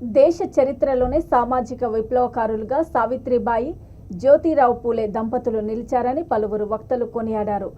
దేశ చరిత్రలోనే సామాజిక విప్లవకారులుగా సావిత్రిబాయి, జ్యోతిరావు పూలే దంపతులు నిలిచారని పలువురు వక్తలు కొనియాడారు.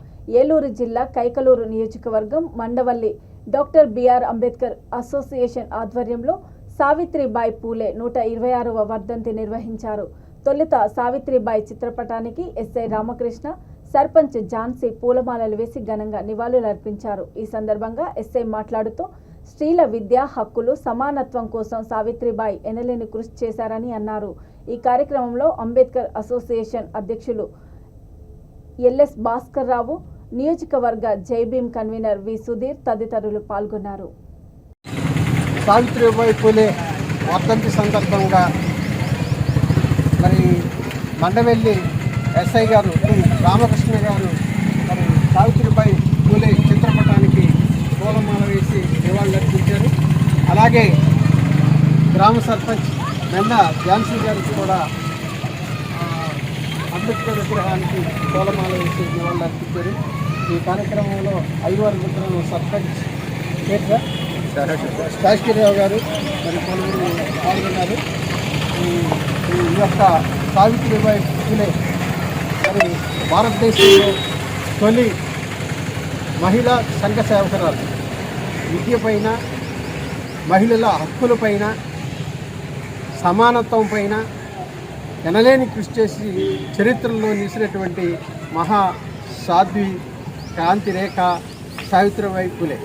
ఏలూరు జిల్లా కైకలూరు నియోజకవర్గం Mandavalli doctor BR Ambedkar association ఆధ్వర్యంలో సావిత్రిబాయి పూలే 126వ వర్ధంతి నిర్వహించారు. తొలుత సావిత్రిబాయి చిత్రపటానికి ఎస్ఐ రామకృష్ణ, సర్పంచ్ ఝాన్సీ పూలమాలలు వేసి ఘనంగా నివాళులర్పించారు. ఈ సందర్భంగా ఎస్ఐ మాట్లాడుతూ స్త్రీల విద్యా హక్కులు, సమానత్వం కోసం సావిత్రిబాయి ఎనలేని కృషి చేశారని అన్నారు. ఈ కార్యక్రమంలో అంబేద్కర్ అసోసియేషన్ అధ్యక్షులు ఎల్ఎస్ భాస్కర్ రావు, నియోజకవర్గ జైభీం కన్వీనర్ వి సుధీర్ తదితరులు పాల్గొన్నారు. సావిత్రిబాయి పూలే వర్ధంతి సందర్భంగా మరి మండవెల్లి ఎస్ఐ గారు రామకృష్ణ గారు మరి సావిత్రిబాయి పూలే చిత్రపటానికి పూలమాల వేసి నివాళులర్పించారు. అలాగే గ్రామ సర్పంచ్ మెందా ఝాన్సీ గారికి కూడా అంబేద్కర్ విగ్రహానికి పూలమాల వేసి నివాళులర్పించారు. ఈ కార్యక్రమంలో ఐదుగురు సర్పంచ్ శాస్త్రీరావు గారు మరి పలువురు పాల్గొన్నారు. ఈ యొక్క సావిత్రిబాయి పూలే మరి భారతదేశంలో తొలి మహిళా సంఘ సేవకురాలు. విద్యపైన, మహిళల హక్కులపైన, సమానత్వం పైన ఎనలేని కృషి చేసి చరిత్రలో నిలిచినటువంటి మహా సాధ్వి, క్రాంతి రేఖ సావిత్రిబాయి పూలే.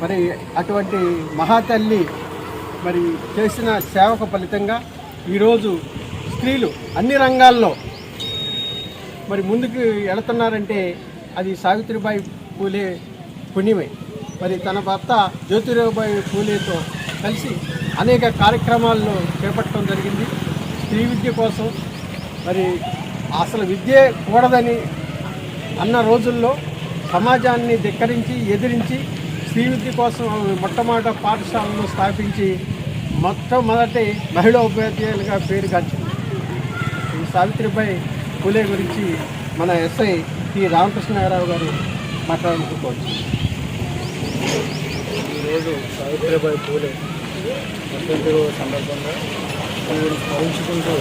మరి అటువంటి మహాతల్లి మరి చేసిన సేవకు ఫలితంగా ఈరోజు స్త్రీలు అన్ని రంగాల్లో మరి ముందుకు వెళుతున్నారంటే అది సావిత్రిబాయి పూలే పుణ్యమే. మరి తన భర్త జ్యోతిరావుబాయి పూలేతో కలిసి అనేక కార్యక్రమాల్లో చేపట్టడం జరిగింది. స్త్రీ విద్య కోసం మరి అసలు విద్యే కూడదని అన్న రోజుల్లో సమాజాన్ని ధిక్కరించి ఎదిరించి స్త్రీ విద్య కోసం మొట్టమొదటి పాఠశాలను స్థాపించి మొట్టమొదటి మహిళా ఉపాధ్యాయులుగా పేరుగాంచింది. ఈ సావిత్రిబాయి పూలే గురించి మన ఎస్ఐ టి రామకృష్ణరావు గారు మాట్లాడుకోవచ్చు. ఈరోజు సావిత్రిబాయి పూలే వర్ధంతి రోజు సందర్భంగా దీనిని స్మరించుకుంటూ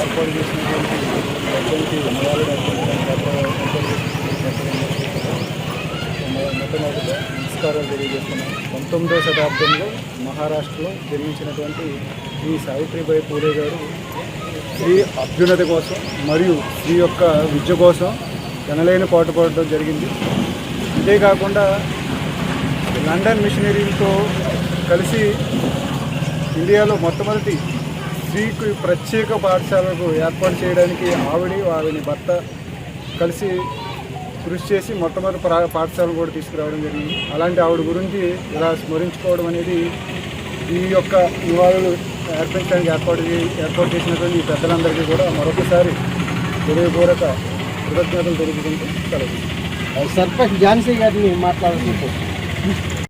ఏర్పాటు చేసినటువంటి వర్ధంతి మొట్టమొదటిగా నమస్కారాలు తెలియజేస్తున్నాం. 19వ శతాబ్దంలో మహారాష్ట్రలో జన్మించినటువంటి ఈ సావిత్రిబాయి పూలే గారు స్త్రీ అభ్యున్నతి కోసం మరియు స్త్రీ యొక్క విద్య కోసం ఎనలేని పాటుపడడం జరిగింది. అంతేకాకుండా లండన్ మిషనరీలతో కలిసి ఇండియాలో మొట్టమొదటి స్త్రీకి ప్రత్యేక పాఠశాలకు ఏర్పాటు చేయడానికి ఆవిడ భర్త కలిసి కృషి చేసి మొట్టమొదటి పాఠశాలను కూడా తీసుకురావడం జరిగింది. అలాంటి ఆవిడ గురించి ఇలా స్మరించుకోవడం అనేది ఈ యొక్క నివాళులు అర్పించడానికి ఏర్పాటు చేసినటువంటి ఈ పెద్దలందరికీ కూడా మరొకసారి హృదయపూర్వక కృతజ్ఞతలు తెలుపుకుంటూ సెలవు. సర్పంచ్ ఝాన్సీ గారిని మాట్లాడుతూ